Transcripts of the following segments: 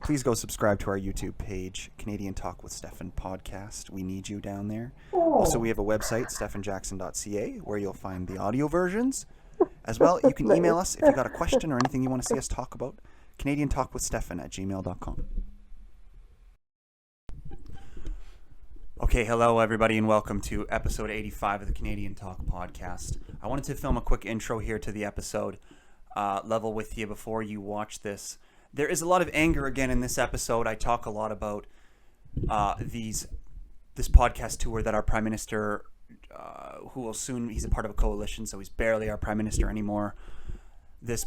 please go subscribe to our YouTube page, Canadian Talk with Stephan Podcast. We need you down there. Also, we have a website, Stephanjackon.ca, where you'll find the audio versions. As well, you can email us if you got a question or anything you want to see us talk about. CanadianTalkWithStephan@gmail.com. Okay, hello everybody, and welcome to episode 85 of the Canadian Talk Podcast. I wanted to film a quick intro here to the episode, level with you before you watch this. There is a lot of anger again in this episode. I talk a lot about this podcast tour that our Prime Minister, who will soon, he's a part of a coalition, so he's barely our Prime Minister anymore. This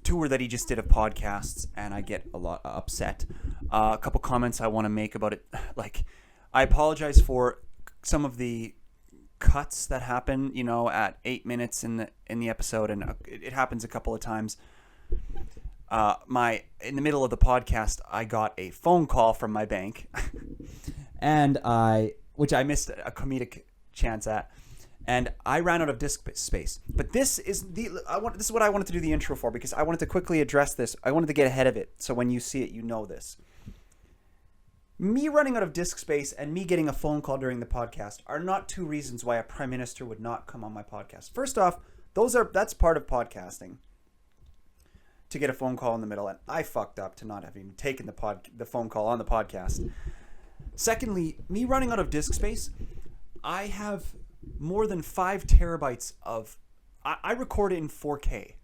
tour that he just did of podcasts, and I get a lot upset. A couple comments I want to make about it, like, I apologize for some of the cuts that happen, at 8 minutes in the episode, and it happens a couple of times. In the middle of the podcast, I got a phone call from my bank, which I missed a comedic chance at, and I ran out of disk space. But this is what I wanted to do the intro for, because I wanted to quickly address this. I wanted to get ahead of it, so when you see it, you know this. Me running out of disk space and me getting a phone call during the podcast are not two reasons why a Prime Minister would not come on my podcast. First off, that's part of podcasting, to get a phone call in the middle, and I fucked up to not having taken the phone call on the podcast. Secondly, me running out of disk space, I have more than 5 terabytes of... I record it in 4K,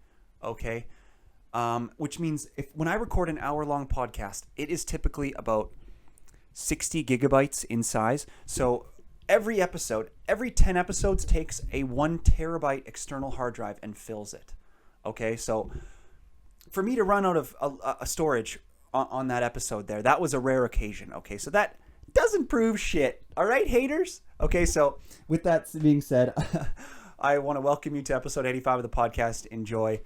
okay? Which means when I record an hour-long podcast, it is typically about 60 gigabytes in size. So every 10 episodes takes a 1 terabyte external hard drive and fills it. Okay, so for me to run out of a storage on that episode there, that was a rare occasion. Okay, so that doesn't prove shit. All right, haters? Okay, so with that being said, I want to welcome you to episode 85 of the podcast. Enjoy.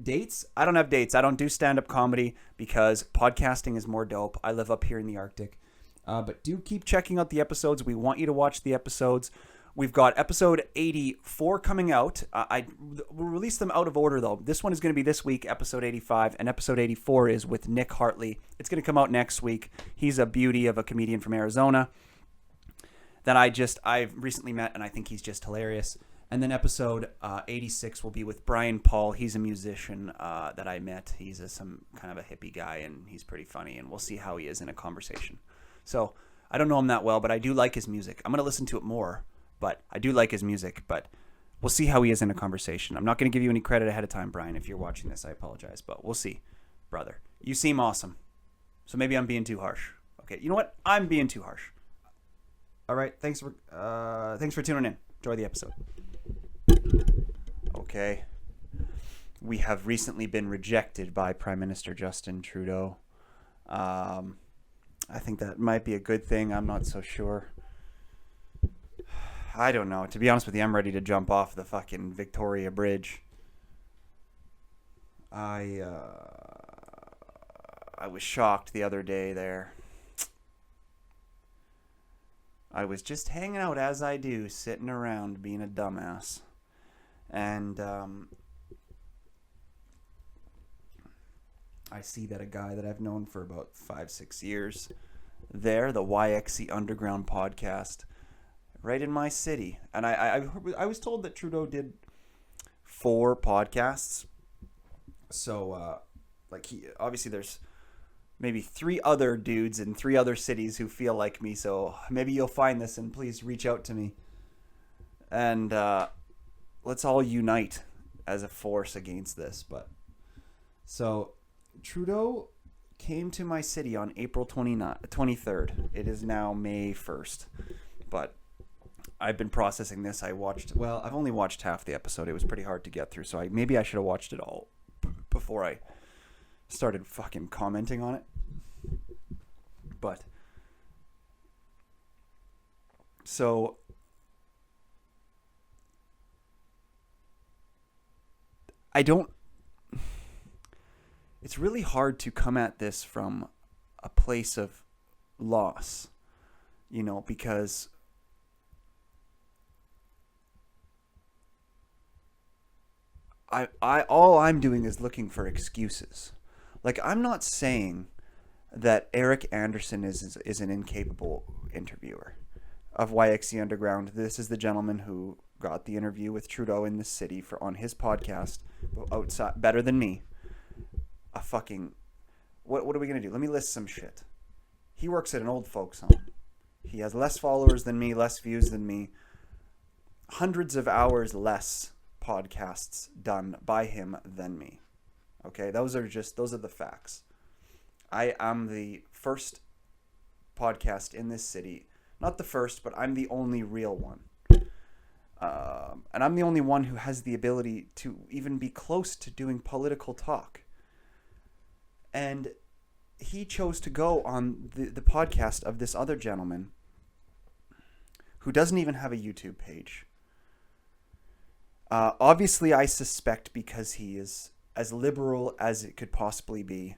Dates? I don't have dates. I don't do stand-up comedy because podcasting is more dope. I live up here in the Arctic. But do keep checking out the episodes. We want you to watch the episodes. We've got episode 84 coming out. We'll release them out of order, though. This one is going to be this week, episode 85, and episode 84 is with Nick Hartley. It's going to come out next week. He's a beauty of a comedian from Arizona that I've recently met, and I think he's just hilarious. And then episode 86 will be with Brian Paul. He's a musician that I met. He's some kind of a hippie guy, and he's pretty funny, and we'll see how he is in a conversation. So I don't know him that well, but I do like his music. I'm going to listen to it more, but I do like his music, but we'll see how he is in a conversation. I'm not going to give you any credit ahead of time, Brian. If you're watching this, I apologize, but we'll see, brother. You seem awesome, so maybe I'm being too harsh. Okay, you know what? I'm being too harsh. All right, thanks for tuning in. Enjoy the episode. Okay. We have recently been rejected by Prime Minister Justin Trudeau. I think that might be a good thing. I'm not so sure. I don't know. To be honest with you, I'm ready to jump off the fucking Victoria Bridge. I was shocked the other day there. I was just hanging out as I do, sitting around being a dumbass. And I see that a guy that I've known for about 5-6 years there, the YXC Underground podcast, right in my city. And I was told that Trudeau did 4 podcasts. So, obviously there's maybe 3 other dudes in 3 other cities who feel like me. So maybe you'll find this and please reach out to me. And, let's all unite as a force against this. But so Trudeau came to my city on April 23rd. It is now May 1st. But I've been processing this. I've only watched half the episode. It was pretty hard to get through. So maybe I should have watched it all before I started fucking commenting on it. But so it's really hard to come at this from a place of loss, because all I'm doing is looking for excuses. Like, I'm not saying that Eric Anderson is an incapable interviewer of YXC Underground. This is the gentleman who got the interview with Trudeau in the city on his podcast, outside, better than me. A fucking... What are we going to do? Let me list some shit. He works at an old folks home. He has less followers than me, less views than me. Hundreds of hours less podcasts done by him than me. Okay, those are the facts. I am the first podcast in this city. Not the first, but I'm the only real one. And I'm the only one who has the ability to even be close to doing political talk. And he chose to go on the podcast of this other gentleman who doesn't even have a YouTube page. Obviously, I suspect because he is as liberal as it could possibly be.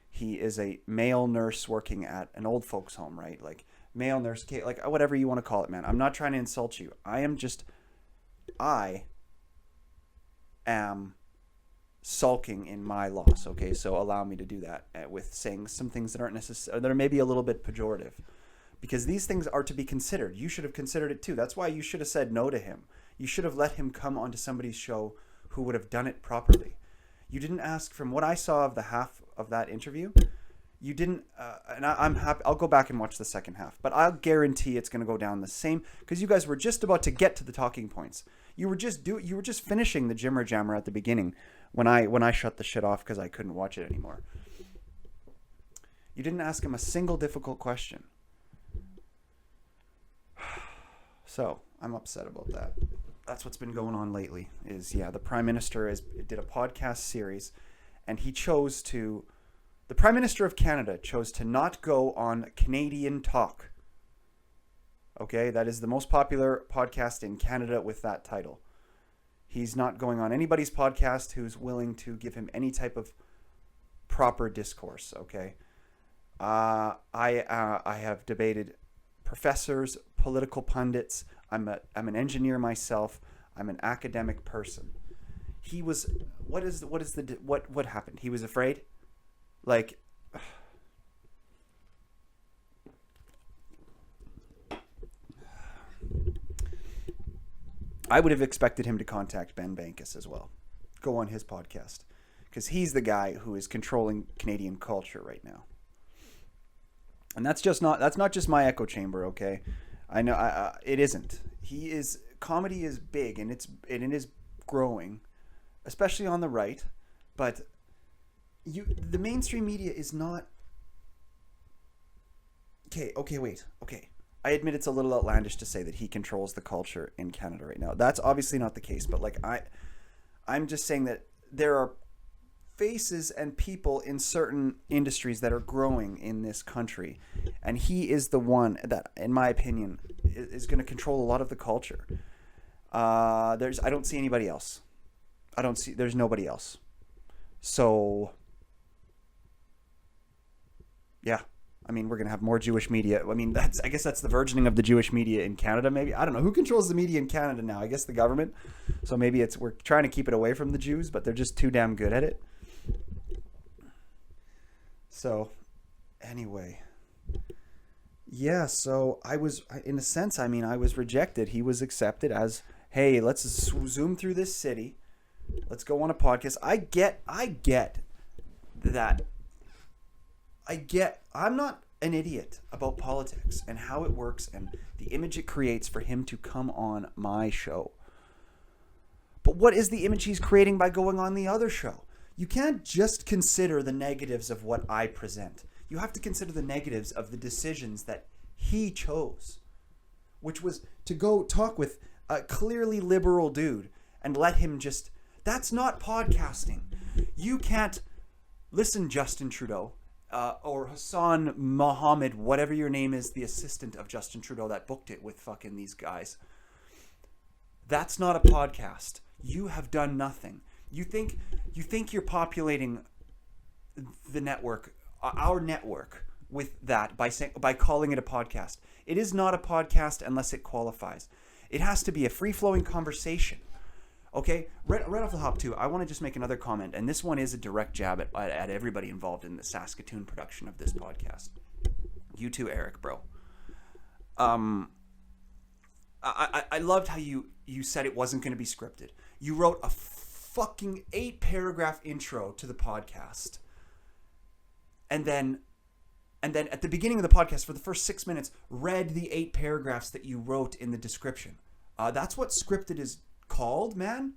He is a male nurse working at an old folks home, right? Like, male nurse, like, whatever you want to call it, man. I'm not trying to insult you. I am sulking in my loss, okay? So allow me to do that with saying some things that aren't necessary, that are maybe a little bit pejorative. Because these things are to be considered. You should have considered it too. That's why you should have said no to him. You should have let him come onto somebody's show who would have done it properly. You didn't ask, from what I saw of the half of that interview, you didn't, and I'm happy, I'll go back and watch the second half, but I'll guarantee it's going to go down the same, because you guys were just about to get to the talking points. You were just finishing the Jimmer Jammer at the beginning when I shut the shit off because I couldn't watch it anymore. You didn't ask him a single difficult question. So, I'm upset about that. That's what's been going on lately is, the Prime Minister did a podcast series, and the Prime Minister of Canada chose to not go on Canadian Talk. Okay, that is the most popular podcast in Canada with that title. He's not going on anybody's podcast who's willing to give him any type of proper discourse, okay? I have debated professors, political pundits. I'm an engineer myself. I'm an academic person. He was what happened? He was afraid? Like, I would have expected him to contact Ben Bankus as well. Go on his podcast, because he's the guy who is controlling Canadian culture right now. And that's not just my echo chamber, okay? I know it isn't. Comedy is big, and it is growing, especially on the right, but the mainstream media is not. Okay, wait. Okay. I admit it's a little outlandish to say that he controls the culture in Canada right now. That's obviously not the case, but like I'm just saying that there are faces and people in certain industries that are growing in this country, and he is the one that, in my opinion, is going to control a lot of the culture. I don't see anybody else. There's nobody else. So, yeah. I mean, we're going to have more Jewish media. I mean, I guess that's the versioning of the Jewish media in Canada, maybe. I don't know. Who controls the media in Canada now? I guess the government. So maybe we're trying to keep it away from the Jews, but they're just too damn good at it. So, anyway. Yeah, so in a sense, I was rejected. He was accepted as, hey, let's zoom through this city. Let's go on a podcast. I get that. I'm not an idiot about politics and how it works and the image it creates for him to come on my show. But what is the image he's creating by going on the other show? You can't just consider the negatives of what I present. You have to consider the negatives of the decisions that he chose, which was to go talk with a clearly liberal dude and let him just... That's not podcasting. You can't... Listen, Justin Trudeau... or Hassan Mohammed, whatever your name is, the assistant of Justin Trudeau that booked it with fucking these guys. That's not a podcast. You have done nothing. You think you're populating the network, our network, with that by calling it a podcast. It is not a podcast unless it qualifies. It has to be a free-flowing conversation Okay, right off the hop too, I want to just make another comment, and this one is a direct jab at everybody involved in the Saskatoon production of this podcast. You too, Eric, bro. I loved how you said it wasn't going to be scripted. You wrote a fucking 8-paragraph intro to the podcast, and then at the beginning of the podcast, for the first 6 minutes, read the 8 paragraphs that you wrote in the description. That's what scripted is called, man.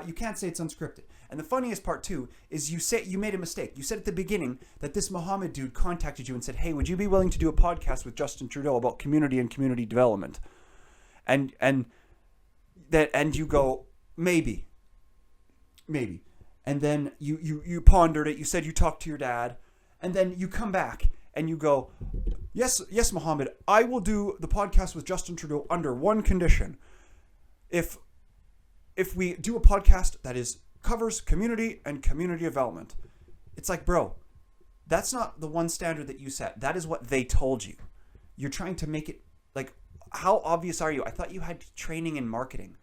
You can't say it's unscripted. And the funniest part too is you made a mistake. You said at the beginning that this Mohammed dude contacted you and said, "Hey, would you be willing to do a podcast with Justin Trudeau about community and community development?" And you go, maybe. And then you pondered it. You said you talked to your dad, and then you come back and you go, yes, Mohammed, I will do the podcast with Justin Trudeau under one condition. If we do a podcast that covers community and community development. It's like, bro, that's not the one standard that you set. That is what they told you. You're trying to make it, like, how obvious are you? I thought you had training in marketing.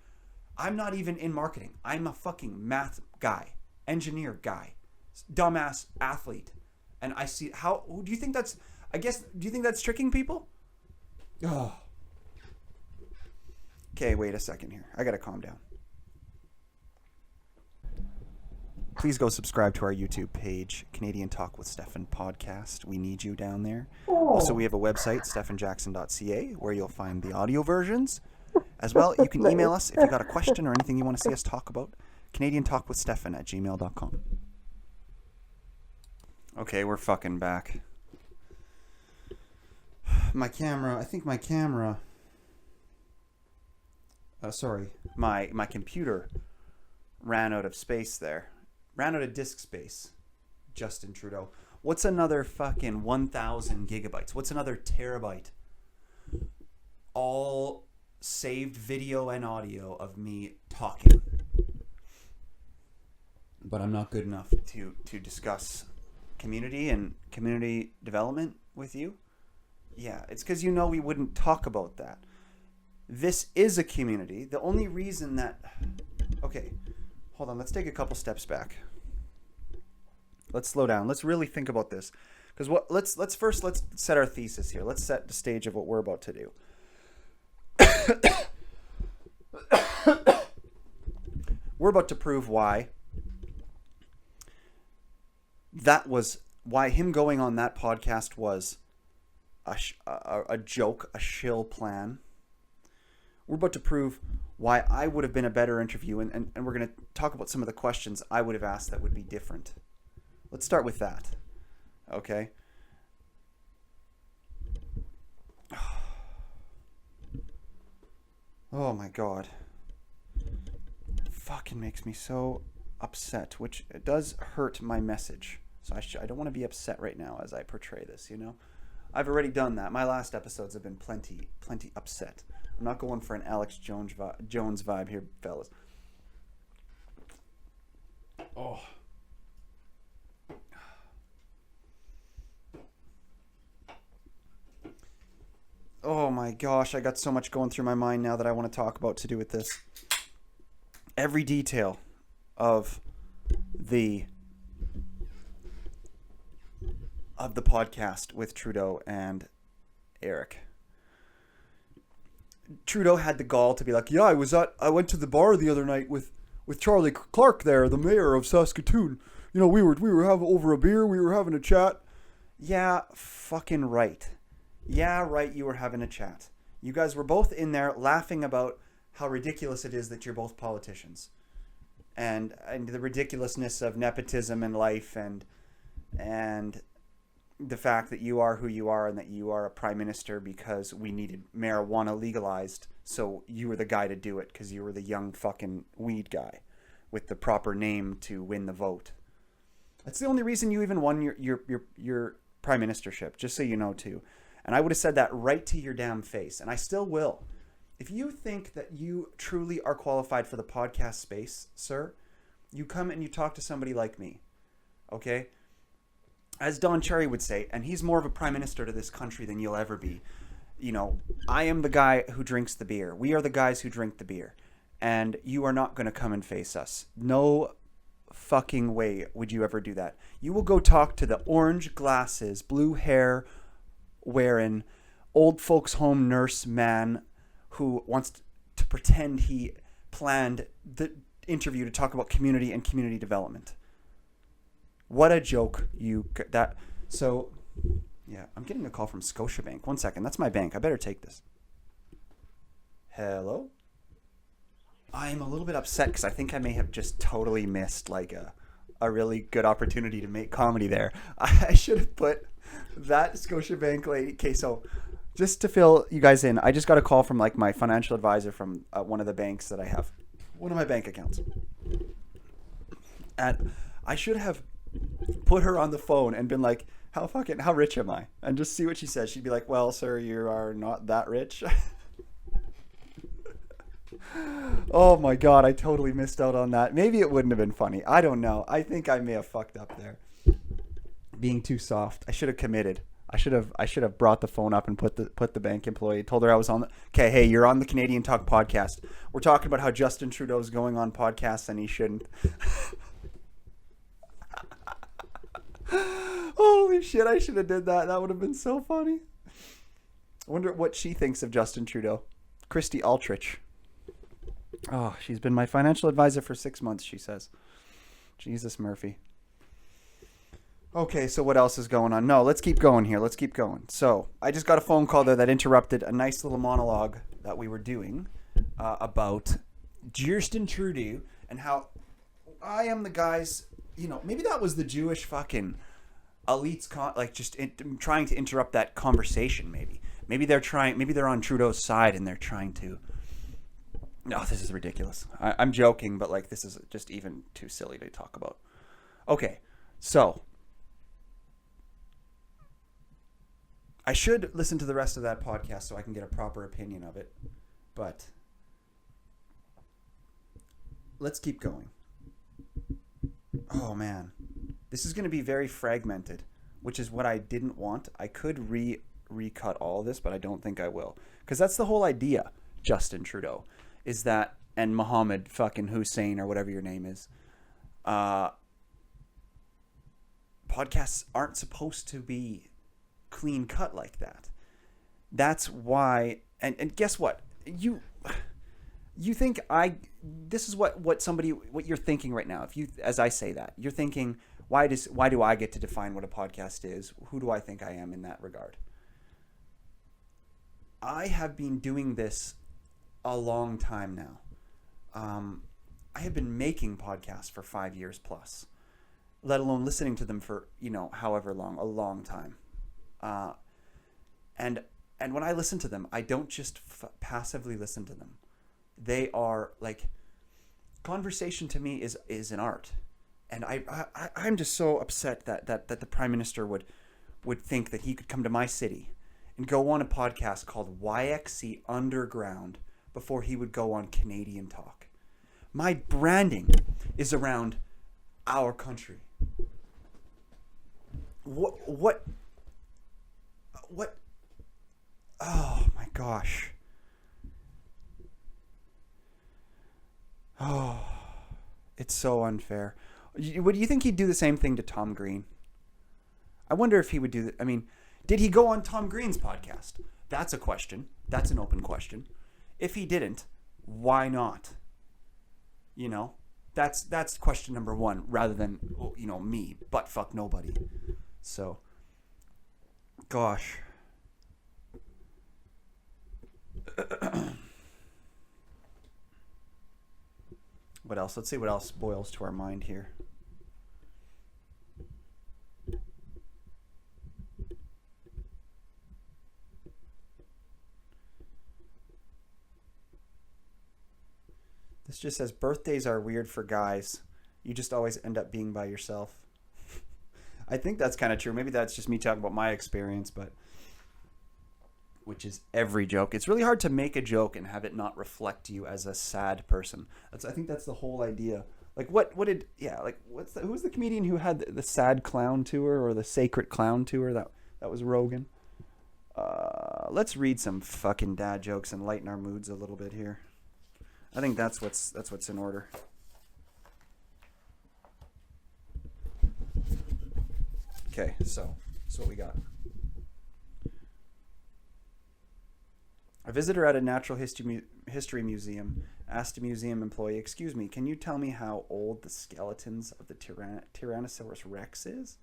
I'm not even in marketing. I'm a fucking math guy, engineer guy, dumbass athlete. And I see do you think that's tricking people? Oh. Okay, wait a second here. I gotta calm down. Please go subscribe to our YouTube page, Canadian Talk with Stephan Podcast. We need you down there. Also, we have a website, Stephanjackon.ca, where you'll find the audio versions. As well, you can email us if you got a question or anything you want to see us talk about. CanadianTalkWithStephan@gmail.com. Okay, we're fucking back. My computer ran out of space there. Ran out of disk space. Justin Trudeau. What's another fucking 1,000 gigabytes? What's another terabyte? All saved video and audio of me talking. But I'm not good enough to discuss community and community development with you. Yeah, it's because you know we wouldn't talk about that. This is a community. The only reason that... Okay, hold on. Let's take a couple steps back. Let's slow down. Let's really think about this. Because let's first set our thesis here. Let's set the stage of what we're about to do. We're about to prove why him going on that podcast was a joke, a shill plan. We're about to prove why I would have been a better interview, and we're going to talk about some of the questions I would have asked that would be different. Let's start with that. Okay? Oh my god. Fucking makes me so upset, which it does hurt my message. So I don't want to be upset right now as I portray this, you know? I've already done that. My last episodes have been plenty upset. I'm not going for an Alex Jones vibe here, fellas. Oh. Oh my gosh, I got so much going through my mind now that I want to talk about to do with this. Every detail of the podcast with Trudeau and Eric. Trudeau had the gall to be like, yeah, I went to the bar the other night with Charlie Clark there, the mayor of Saskatoon. You know, we were having over a beer, we were having a chat. Yeah, fucking right. Yeah, right, you were having a chat. You guys were both in there laughing about how ridiculous it is that you're both politicians. And the ridiculousness of nepotism in life and the fact that you are who you are and that you are a prime minister because we needed marijuana legalized, so you were the guy to do it because you were the young fucking weed guy with the proper name to win the vote. That's the only reason you even won your prime ministership, just so you know too. And I would have said that right to your damn face, and I still will. If you think that you truly are qualified for the podcast space, sir, you come and you talk to somebody like me, okay? As Don Cherry would say, and he's more of a prime minister to this country than you'll ever be, you know, I am the guy who drinks the beer. We are the guys who drink the beer. and you are not going to come and face us. No fucking way would you ever do that. You will go talk to the orange glasses, blue hair wearing old folks home nurse man who wants to pretend he planned the interview to talk about community and community development. What a joke that. So, yeah, I'm getting a call from Scotiabank. 1 second. That's my bank. I better take this. Hello? I'm a little bit upset because I think I may have just totally missed like a really good opportunity to make comedy there. I should have put that Scotiabank lady. Okay, so just to fill you guys in, I just got a call from like my financial advisor from one of the banks that I have, one of my bank accounts. And I should have put her on the phone and been like, how rich am I? And just see what she says. She'd be like, well, sir, you are not that rich. Oh my God, I totally missed out on that. Maybe it wouldn't have been funny. I don't know. I think I may have fucked up there. Being too soft. I should have committed. I should have brought the phone up and put the bank employee, told her I was on the, okay, hey, you're on the Canadian Talk podcast. We're talking about how Justin Trudeau's going on podcasts and he shouldn't. Holy shit, I should have did that. That would have been so funny. I wonder what she thinks of Justin Trudeau. Christy Altrich. Oh, she's been my financial advisor for 6 months, she says. Jesus Murphy. Okay, so what else is going on? No, let's keep going here. Let's keep going. So, I just got a phone call there that interrupted a nice little monologue that we were doing about Justin Trudeau and how I am the guy's, maybe that was the Jewish fucking elites, trying to interrupt that conversation, maybe. Maybe they're on Trudeau's side and they're trying to. No, this is ridiculous. I'm joking, but like this is just even too silly to talk about. Okay, so I should listen to the rest of that podcast so I can get a proper opinion of it. But let's keep going. Oh man, this is going to be very fragmented, which is what I didn't want. I could recut all of this, but I don't think I will, because that's the whole idea. Justin Trudeau. Is that, and Mohammed fucking Hussein or whatever your name is, podcasts aren't supposed to be clean cut like that. That's why, and guess what? You think this is what you're thinking right now. As I say that, you're thinking, why do I get to define what a podcast is? Who do I think I am in that regard? I have been doing this a long time now. I have been making podcasts for 5 years plus, let alone listening to them for however long, a long time. And when I listen to them, I don't just passively listen to them. They are like, conversation to me is an art, and I'm just so upset that the Prime Minister would think that he could come to my city and go on a podcast called YXC Underground before he would go on Canadian Talk. My branding is around our country. What? Oh my gosh. Oh, it's so unfair. Would you think he'd do the same thing to Tom Green? I wonder if he would do that. I mean, did he go on Tom Green's podcast? That's a question. That's an open question. If he didn't, why not? That's question number one, rather than me, butt fuck nobody. So, gosh. What else? Let's see what else boils to our mind here. This just says, birthdays are weird for guys. You just always end up being by yourself. I think that's kind of true. Maybe that's just me talking about my experience, but which is every joke. It's really hard to make a joke and have it not reflect you as a sad person. I think that's the whole idea. Like who's the comedian who had the sad clown tour or the sacred clown tour? That was Rogan. Let's read some fucking dad jokes and lighten our moods a little bit here. I think that's what's in order. Okay, so what we got. A visitor at a natural history museum asked a museum employee, "Excuse me, can you tell me how old the skeletons of the Tyrannosaurus Rex is?"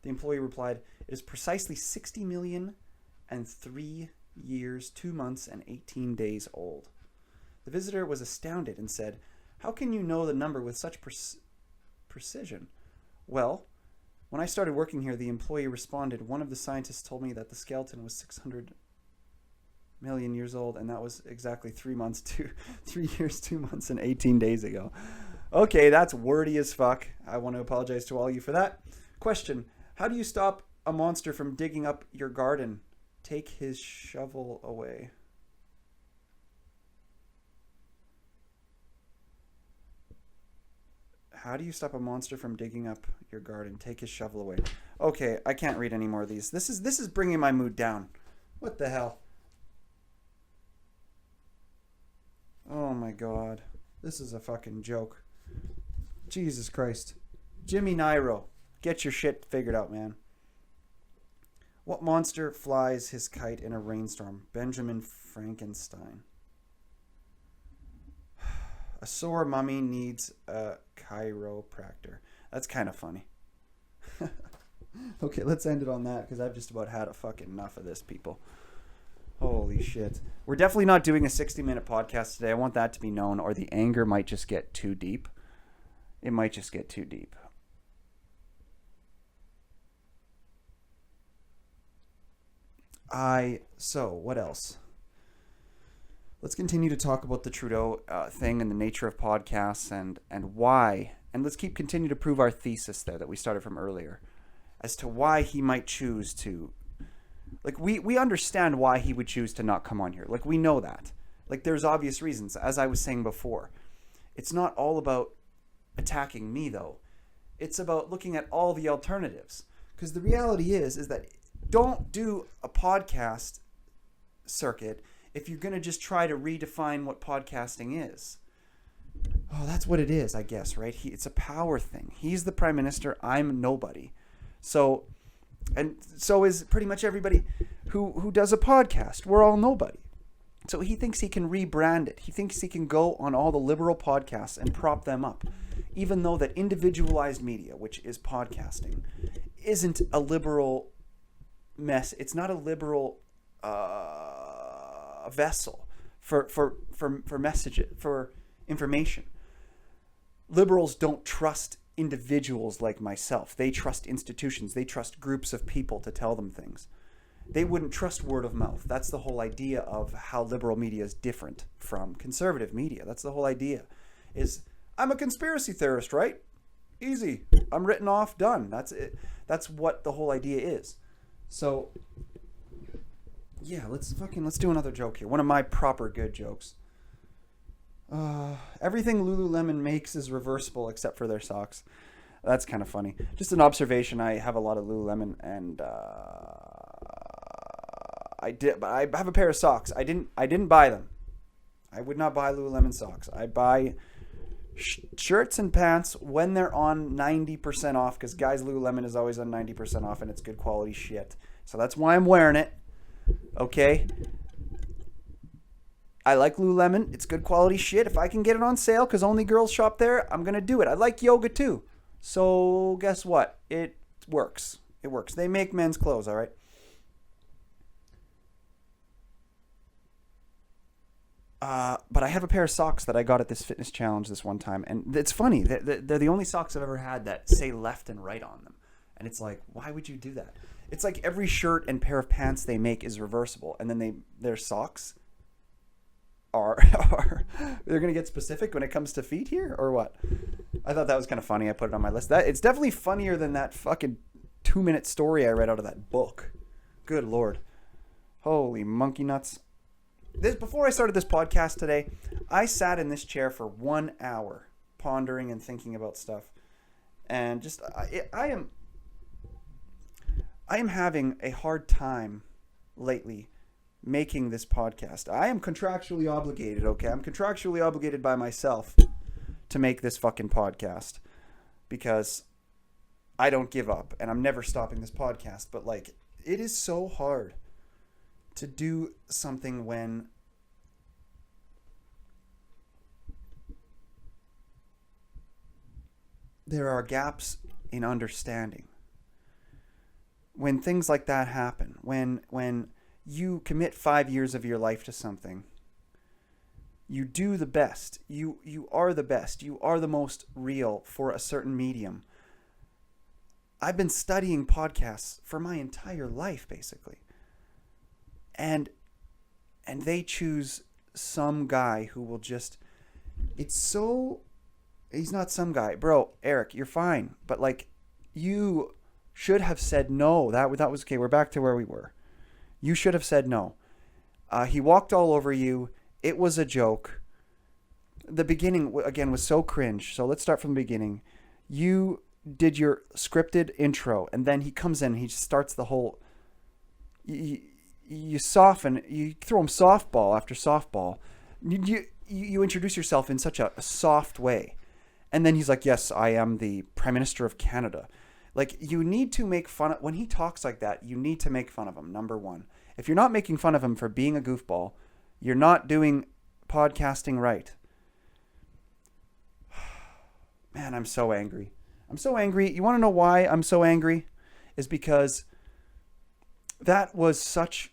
The employee replied, "It is precisely 60 million and 3 years, 2 months, and 18 days old." The visitor was astounded and said, "How can you know the number with such precision?" "Well, when I started working here," the employee responded, "one of the scientists told me that the skeleton was 600 million years old, and that was exactly 3 years, 2 months, and 18 days ago." Okay, that's wordy as fuck. I want to apologize to all you for that. Question: how do you stop a monster from digging up your garden? Take his shovel away. How do you stop a monster from digging up your garden? Take his shovel away. Okay, I can't read any more of these. This is bringing my mood down. What the hell? Oh my god. This is a fucking joke. Jesus Christ. Jimmy Nairo, get your shit figured out, man. What monster flies his kite in a rainstorm? Benjamin Frankenstein. A sore mummy needs a chiropractor. That's kind of funny. Okay, let's end it on that because I've just about had a fucking enough of this, people. Holy shit. We're definitely not doing a 60-minute podcast today. I want that to be known, or the anger might just get too deep. It might just get too deep. So, what else? Let's continue to talk about the Trudeau thing and the nature of podcasts and why. And let's continue to prove our thesis there that we started from earlier as to why he might choose to. Like, we understand why he would choose to not come on here. Like, we know that. Like, there's obvious reasons. As I was saying before, it's not all about attacking me, though. It's about looking at all the alternatives. Because the reality is that don't do a podcast circuit if you're going to just try to redefine what podcasting is. Oh, that's what it is, I guess, right? It's a power thing. He's the prime minister. I'm nobody. So is pretty much everybody who does a podcast. We're all nobody. So he thinks he can rebrand it. He thinks he can go on all the liberal podcasts and prop them up, even though that individualized media, which is podcasting, isn't a liberal mess. It's not a liberal vessel for message, for information. Liberals don't trust individuals like myself. They trust institutions. They trust groups of people to tell them things. They wouldn't trust word of mouth. That's the whole idea of how liberal media is different from conservative media. That's the whole idea. Is I'm a conspiracy theorist, right? Easy. I'm written off, done. That's it. That's what the whole idea is. So yeah, let's do another joke here. One of my proper good jokes. Everything Lululemon makes is reversible except for their socks. That's kind of funny. Just an observation. I have a lot of Lululemon, and I have a pair of socks. I didn't buy them. I would not buy Lululemon socks. I buy shirts and pants when they're on 90% off, because guys, Lululemon is always on 90% off, and it's good quality shit. So that's why I'm wearing it. Okay. I like Lululemon. It's good quality shit. If I can get it on sale because only girls shop there, I'm going to do it. I like yoga too. So guess what? It works. It works. They make men's clothes, all right? But I have a pair of socks that I got at this fitness challenge this one time. And it's funny. They're the only socks I've ever had that say left and right on them. And it's like, why would you do that? It's like every shirt and pair of pants they make is reversible. And then their socks are they're going to get specific when it comes to feet here or what? I thought that was kind of funny. I put it on my list. It's definitely funnier than that fucking 2-minute story I read out of that book. Good Lord. Holy monkey nuts. Before I started this podcast today, I sat in this chair for 1 hour pondering and thinking about stuff. And just I am having a hard time lately making this podcast. I am contractually obligated, okay? I'm contractually obligated by myself to make this fucking podcast because I don't give up and I'm never stopping this podcast. But like, it is so hard to do something when there are gaps in understanding. When things like that happen, when you commit 5 years of your life to something, you do the best. You are the best. You are the most real for a certain medium. I've been studying podcasts for my entire life, basically. And they choose some guy who will just, it's so, he's not some guy. Bro, Eric, you're fine. But like, you should have said no. That was okay. We're back to where we were. You should have said no. He walked all over you. It was a joke. The beginning, again, was so cringe. So let's start from the beginning. You did your scripted intro, and then he comes in and he just starts the whole... You soften, you throw him softball after softball. You introduce yourself in such a soft way. And then he's like, yes, I am the Prime Minister of Canada. Like, you need to make fun of... When he talks like that, you need to make fun of him, number one. If you're not making fun of him for being a goofball, you're not doing podcasting right. Man, I'm so angry. I'm so angry. You want to know why I'm so angry? Is because that was such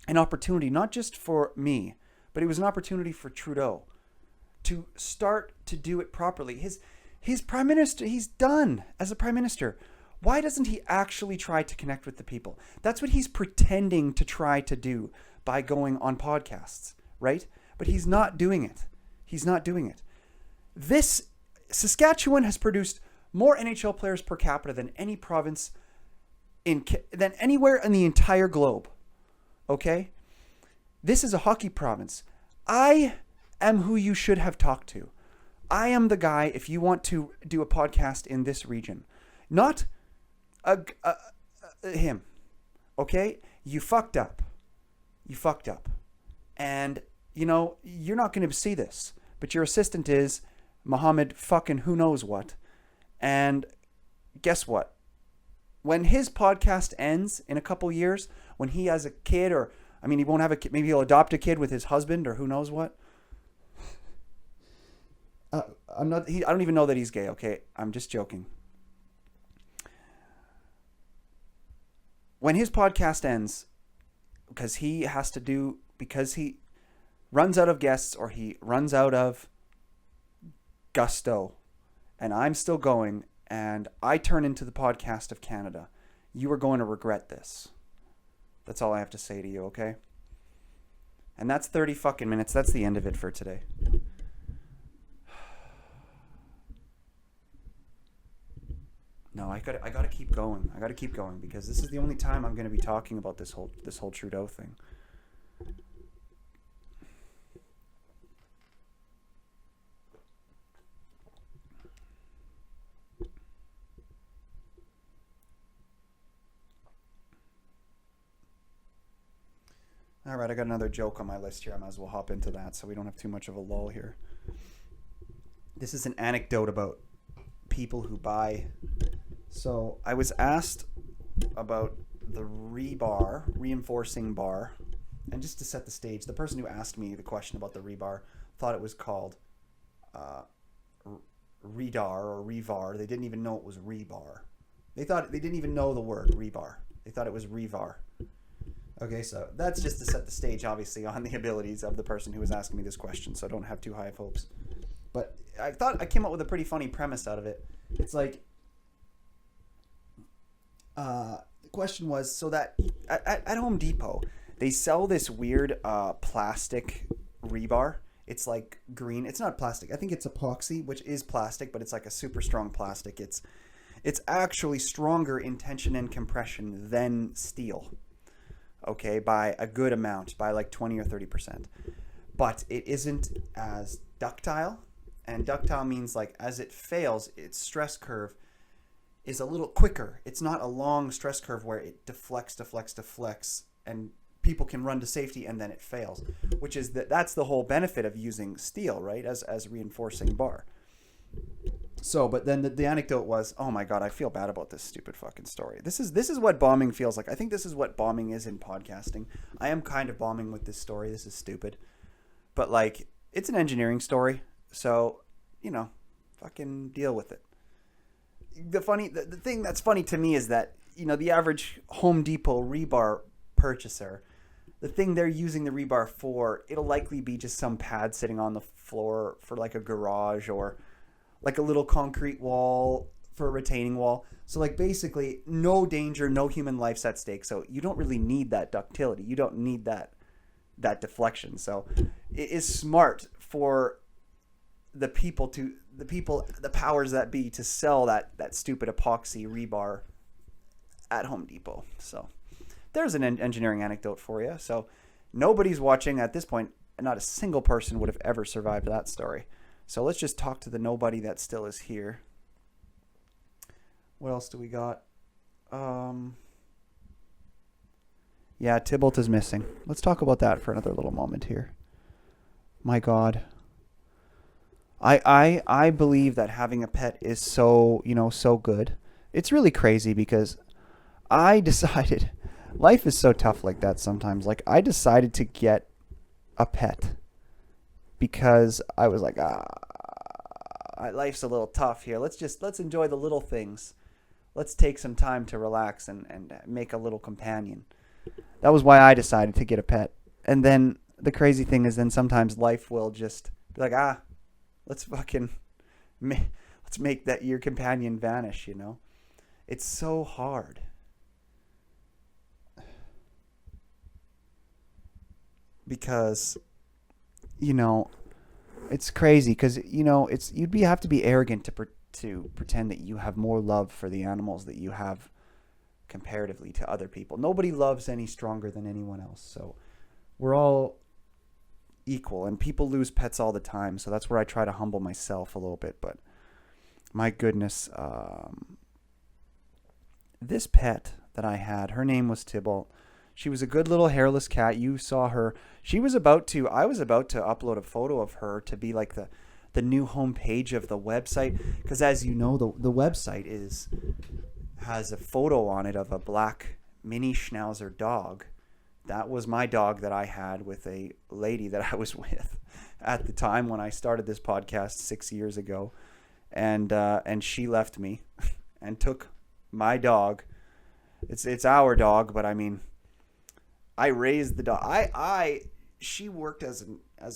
an opportunity, not just for me, but it was an opportunity for Trudeau to start to do it properly. His prime minister, he's done as a prime minister. Why doesn't he actually try to connect with the people? That's what he's pretending to try to do by going on podcasts, right? But he's not doing it. He's not doing it. Saskatchewan has produced more NHL players per capita than any province than anywhere in the entire globe. Okay? This is a hockey province. I am who you should have talked to. I am the guy if you want to do a podcast in this region. Not him. Okay? You fucked up. You fucked up. And, you're not going to see this. But your assistant is Mohammed fucking who knows what. And guess what? When his podcast ends in a couple years, when he has a kid he won't have a kid. Maybe he'll adopt a kid with his husband or who knows what. I don't even know that he's gay, okay? I'm just joking. When his podcast ends, because he runs out of guests or he runs out of gusto, and I'm still going, and I turn into the podcast of Canada, you are going to regret this. That's all I have to say to you, okay? And that's 30 fucking minutes. That's the end of it for today. No, I gotta keep going. I gotta keep going because this is the only time I'm gonna be talking about this whole Trudeau thing. All right, I got another joke on my list here. I might as well hop into that so we don't have too much of a lull here. This is an anecdote about people who buy. So I was asked about the rebar, reinforcing bar. And just to set the stage, the person who asked me the question about the rebar thought it was called redar or revar. They didn't even know it was rebar. They didn't even know the word rebar. They thought it was revar. Okay, so that's just to set the stage, obviously, on the abilities of the person who was asking me this question, so don't have too high of hopes. But I thought I came up with a pretty funny premise out of it. It's like, the question was, so that at Home Depot, they sell this weird plastic rebar. It's like green. It's not plastic. I think it's epoxy, which is plastic, but it's like a super strong plastic. It's actually stronger in tension and compression than steel. Okay, by a good amount, by like 20 or 30%. But it isn't as ductile. And ductile means like as it fails, its stress curve is a little quicker. It's not a long stress curve where it deflects, and people can run to safety, and then it fails, which is that's the whole benefit of using steel, right, as a reinforcing bar. So, but then the anecdote was, oh my God, I feel bad about this stupid fucking story. This is what bombing feels like. I think this is what bombing is in podcasting. I am kind of bombing with this story. This is stupid. But like, it's an engineering story. So, fucking deal with it. The thing that's funny to me is that, the average Home Depot rebar purchaser, the thing they're using the rebar for, it'll likely be just some pad sitting on the floor for like a garage, or like a little concrete wall for a retaining wall. So like basically no danger, no human life's at stake. So you don't really need that ductility. You don't need that deflection. So it is smart for the powers that be to sell that stupid epoxy rebar at Home Depot. So there's an engineering anecdote for you. So nobody's watching at this point. Not a single person would have ever survived that story. So let's just talk to the nobody that still is here. What else do we got? Yeah, Tybalt is missing. Let's talk about that for another little moment here. My God. I believe that having a pet is so good. It's really crazy because I decided, life is so tough like that sometimes. Like, I decided to get a pet because I was like, life's a little tough here. Let's enjoy the little things. Let's take some time to relax and make a little companion. That was why I decided to get a pet. And then the crazy thing is, then sometimes life will just be like, let's make that your companion vanish, It's so hard. Because, it's crazy because, you'd have to be arrogant to pretend that you have more love for the animals that you have comparatively to other people. Nobody loves any stronger than anyone else. So we're all equal, and people lose pets all the time. So that's where I try to humble myself a little bit. But my goodness, this pet that I had, her name was Tybalt. She was a good little hairless cat. You saw her. I was about to upload a photo of her to be like the new homepage of the website. Because as you know, the website has a photo on it of a black mini schnauzer dog. That was my dog that I had with a lady that I was with at the time when I started this podcast 6 years ago. And she left me and took my dog. It's our dog, but I mean, I raised the dog. She worked as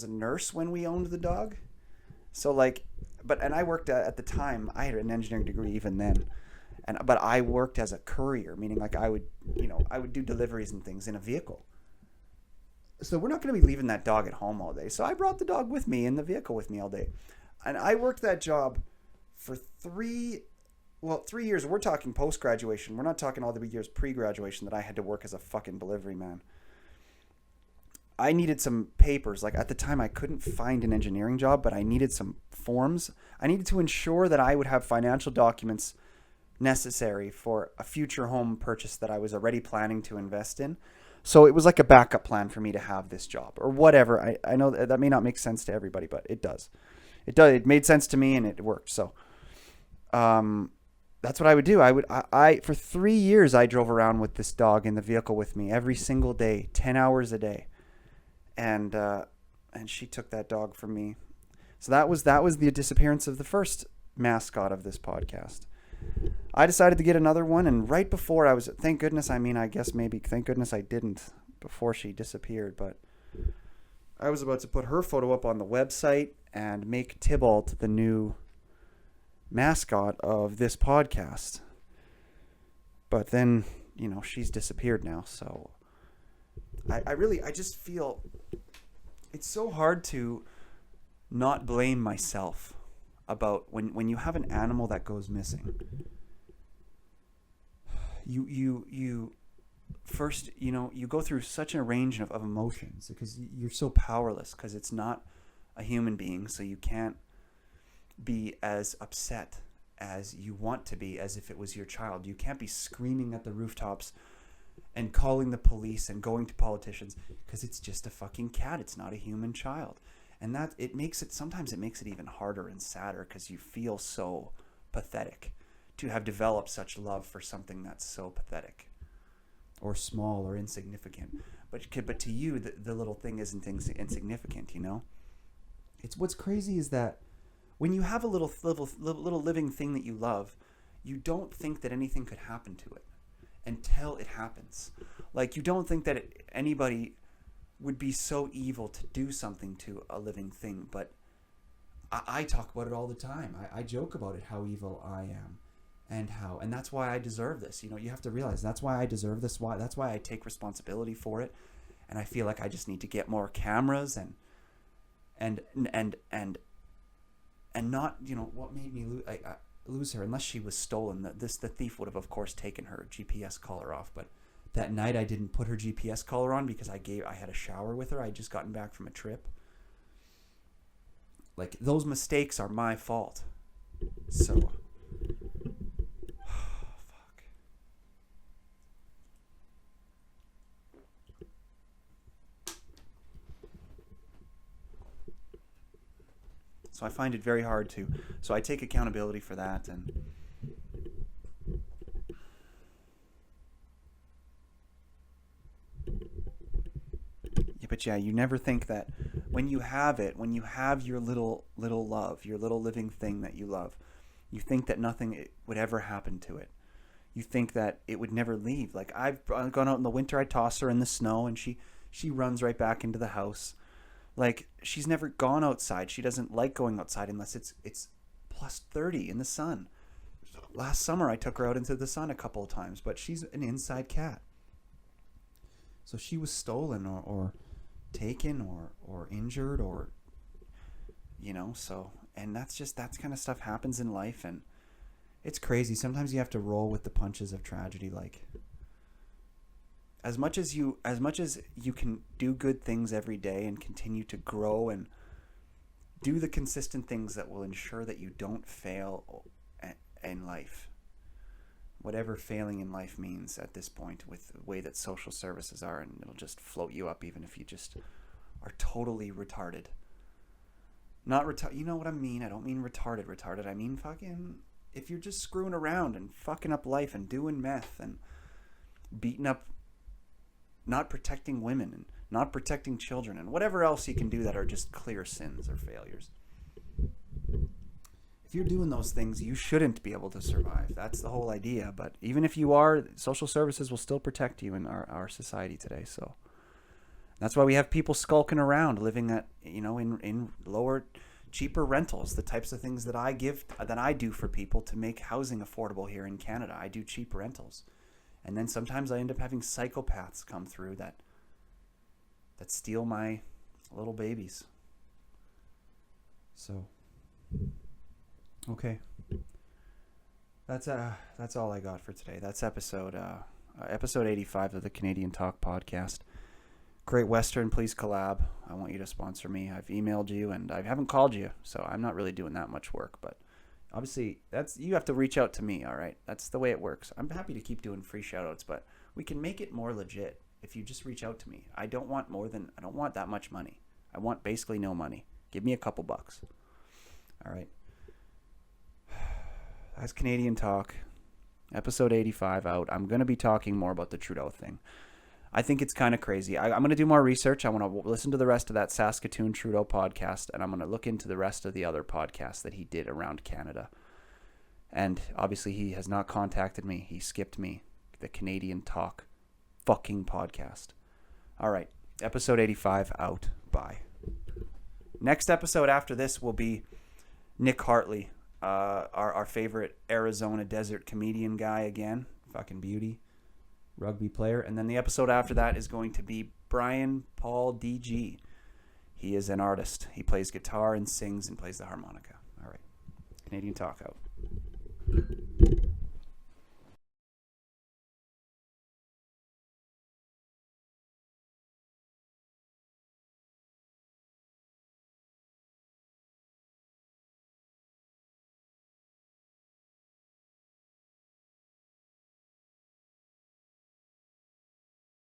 a nurse when we owned the dog. So like, and I worked at the time, I had an engineering degree even then. But I worked as a courier, meaning like I would do deliveries and things in a vehicle. So we're not going to be leaving that dog at home all day. So I brought the dog with me in the vehicle with me all day. And I worked that job for 3 years. We're talking post-graduation. We're not talking all the years pre-graduation that I had to work as a fucking delivery man. I needed some papers. Like at the time I couldn't find an engineering job, but I needed some forms. I needed to ensure that I would have financial documents necessary for a future home purchase that I was already planning to invest in. So it was like a backup plan for me to have this job or whatever. I know that may not make sense to everybody, but it does. It made sense to me and it worked. So that's what I would do. I for 3 years I drove around with this dog in the vehicle with me every single day, 10 hours a day. And she took that dog from me. So that was the disappearance of the first mascot of this podcast. I decided to get another one, and right before thank goodness I didn't before she disappeared, but I was about to put her photo up on the website and make Tybalt the new mascot of this podcast. But then, she's disappeared now, so I just feel it's so hard to not blame myself about when you have an animal that goes missing. You first, you go through such a range of emotions because you're so powerless because it's not a human being, so you can't be as upset as you want to be as if it was your child. You can't be screaming at the rooftops and calling the police and going to politicians because it's just a fucking cat. It's not a human child. And that sometimes it makes it even harder and sadder because you feel so pathetic to have developed such love for something that's so pathetic or small or insignificant. But to you, the little thing isn't insignificant, you know? It's what's crazy is that when you have a little living thing that you love, you don't think that anything could happen to it until it happens. Like, you don't think that anybody would be so evil to do something to a living thing. But I talk about it all the time. I joke about it, how evil I am, and that's why I deserve this. You know, you have to realize that's why I deserve this. That's why I take responsibility for it, and I feel like I just need to get more cameras and not, you know, what made me lose her, unless she was stolen. The thief would have, of course, taken her GPS collar off. But that night I didn't put her GPS collar on because I had a shower with her. I had just gotten back from a trip. Like, those mistakes are my fault. So, fuck. So I find it very hard to. So I take accountability for that, and but yeah, you never think that when you have your little love, your little living thing that you love, you think that nothing would ever happen to it. You think that it would never leave. Like, I've gone out in the winter, I toss her in the snow, and she runs right back into the house. Like, she's never gone outside. She doesn't like going outside unless it's plus 30 in the sun. Last summer, I took her out into the sun a couple of times, but she's an inside cat. So she was stolen or taken or injured, or, you know, so, and that kind of stuff happens in life, and it's crazy. Sometimes you have to roll with the punches of tragedy. Like, as much as you can do good things every day and continue to grow and do the consistent things that will ensure that you don't fail in life, whatever failing in life means at this point, with the way that social services are, and it'll just float you up even if you just are totally retarded. Not retarded, you know what I mean? I don't mean retarded. I mean fucking, if you're just screwing around and fucking up life and doing meth and beating up, not protecting women and not protecting children and whatever else you can do that are just clear sins or failures. If you're doing those things, you shouldn't be able to survive. That's the whole idea. But even if you are, social services will still protect you in our society today. So that's why we have people skulking around, living at, you know, in lower, cheaper rentals. The types of things that I do for people to make housing affordable here in Canada. I do cheap rentals, and then sometimes I end up having psychopaths come through that steal my little babies. So. Okay, that's all I got for today. That's episode 85 of the Canadian Talk podcast. Great Western, please collab. I want you to sponsor me. I've emailed you and I haven't called you, so I'm not really doing that much work. But obviously, you have to reach out to me. All right, that's the way it works. I'm happy to keep doing free shoutouts, but we can make it more legit if you just reach out to me. I don't want that much money. I want basically no money. Give me a couple bucks. All right. That's Canadian Talk, episode 85 out. I'm going to be talking more about the Trudeau thing. I think it's kind of crazy. I'm going to do more research. I want to listen to the rest of that Saskatoon Trudeau podcast, and I'm going to look into the rest of the other podcasts that he did around Canada. And obviously he has not contacted me. He skipped me. The Canadian Talk fucking podcast. All right, episode 85 out. Bye. Next episode after this will be Nick Hartley. Our favorite Arizona desert comedian guy again. Fucking beauty. Rugby player. And then the episode after that is going to be Brian Paul DG. He is an artist. He plays guitar and sings and plays the harmonica. All right. Canadian Talk out.